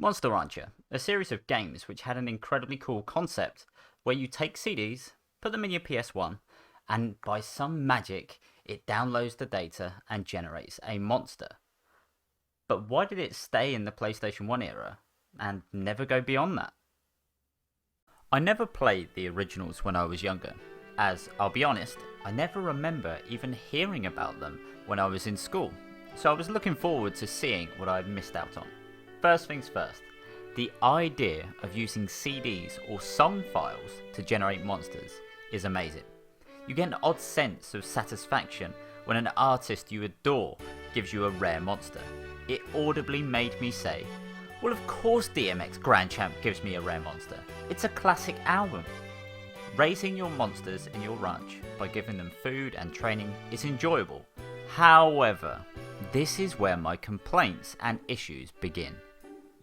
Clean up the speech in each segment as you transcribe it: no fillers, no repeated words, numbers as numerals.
Monster Rancher, a series of games which had an incredibly cool concept where you take CDs, put them in your PS1, and by some magic, it downloads the data and generates a monster. But why did it stay in the PlayStation 1 era and never go beyond that? I never played the originals when I was younger, as I'll be honest, I never remember even hearing about them when I was in school, so I was looking forward to seeing what I'd missed out on. First things first, the idea of using CDs or song files to generate monsters is amazing. You get an odd sense of satisfaction when an artist you adore gives you a rare monster. It audibly made me say, well, of course DMX Grand Champ gives me a rare monster. It's a classic album. Raising your monsters in your ranch by giving them food and training is enjoyable. However, this is where my complaints and issues begin.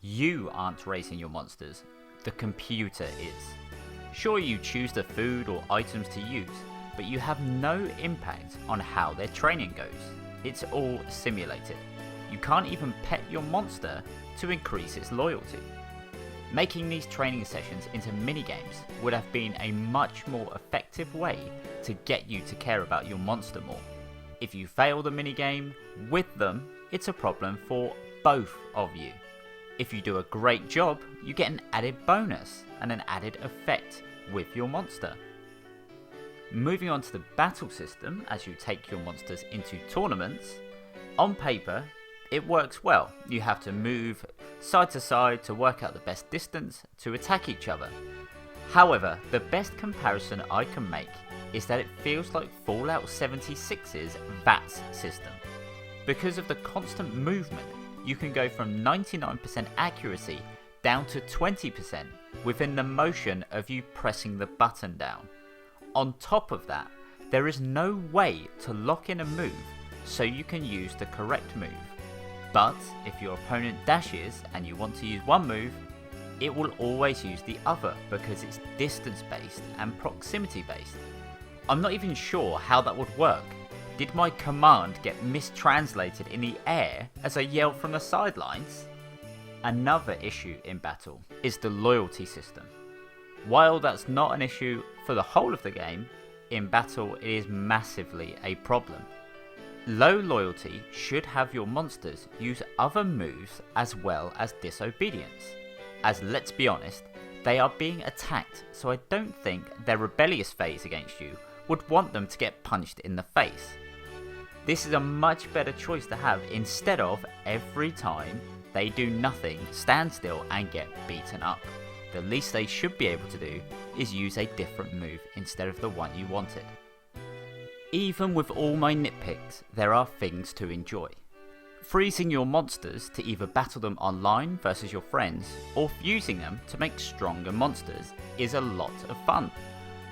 You aren't raising your monsters, the computer is. Sure, you choose the food or items to use, but you have no impact on how their training goes. It's all simulated. You can't even pet your monster to increase its loyalty. Making these training sessions into minigames would have been a much more effective way to get you to care about your monster more. If you fail the minigame with them, it's a problem for both of you. If you do a great job, you get an added bonus and an added effect with your monster. Moving on to the battle system as you take your monsters into tournaments, on paper, it works well. You have to move side to side to work out the best distance to attack each other. However, the best comparison I can make is that it feels like Fallout 76's VATS system. Because of the constant movement, you can go from 99% accuracy down to 20% within the motion of you pressing the button down. On top of that, there is no way to lock in a move so you can use the correct move. But if your opponent dashes and you want to use one move, it will always use the other because it's distance based and proximity based. I'm not even sure how that would work. Did my command get mistranslated in the air as I yelled from the sidelines? Another issue in battle is the loyalty system. While that's not an issue for the whole of the game, in battle it is massively a problem. Low loyalty should have your monsters use other moves as well as disobedience, as let's be honest, they are being attacked, so I don't think their rebellious phase against you would want them to get punched in the face. This is a much better choice to have instead of every time they do nothing, stand still and get beaten up. The least they should be able to do is use a different move instead of the one you wanted. Even with all my nitpicks, there are things to enjoy. Freezing your monsters to either battle them online versus your friends or fusing them to make stronger monsters is a lot of fun.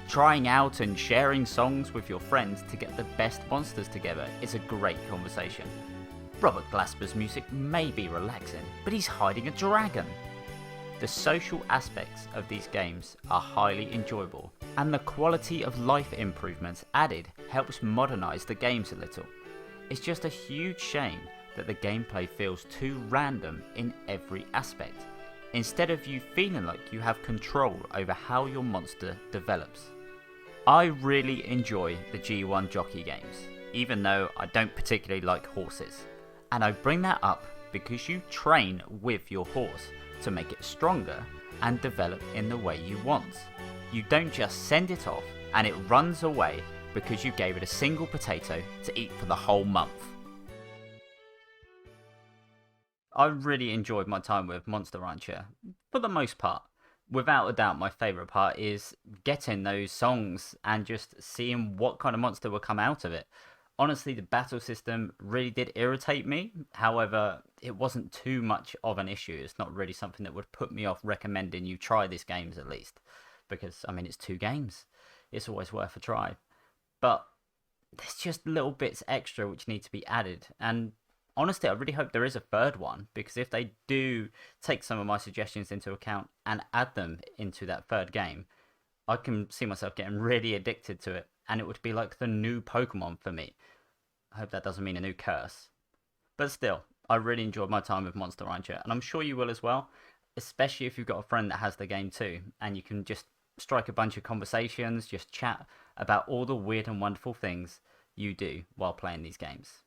Trying out and sharing songs with your friends to get the best monsters together is a great conversation. Robert Glasper's music may be relaxing, but he's hiding a dragon. The social aspects of these games are highly enjoyable, and the quality of life improvements added helps modernise the games a little. It's just a huge shame that the gameplay feels too random in every aspect, instead of you feeling like you have control over how your monster develops. I really enjoy the G1 jockey games, even though I don't particularly like horses. And I bring that up because you train with your horse to make it stronger and develop in the way you want. You don't just send it off and it runs away because you gave it a single potato to eat for the whole month. I really enjoyed my time with Monster Rancher, for the most part. Without a doubt, my favourite part is getting those songs and just seeing what kind of monster will come out of it. Honestly, the battle system really did irritate me. However, it wasn't too much of an issue. It's not really something that would put me off recommending you try these games at least. Because, I mean, it's 2 games. It's always worth a try. But there's just little bits extra which need to be added. And honestly, I really hope there is a third one. Because if they do take some of my suggestions into account and add them into that third game, I can see myself getting really addicted to it. And it would be like the new Pokemon for me. I hope that doesn't mean a new curse. But still, I really enjoyed my time with Monster Rancher, and I'm sure you will as well. especially if you've got a friend that has the game too, and you can just strike a bunch of conversations, just chat about all the weird and wonderful things you do while playing these games.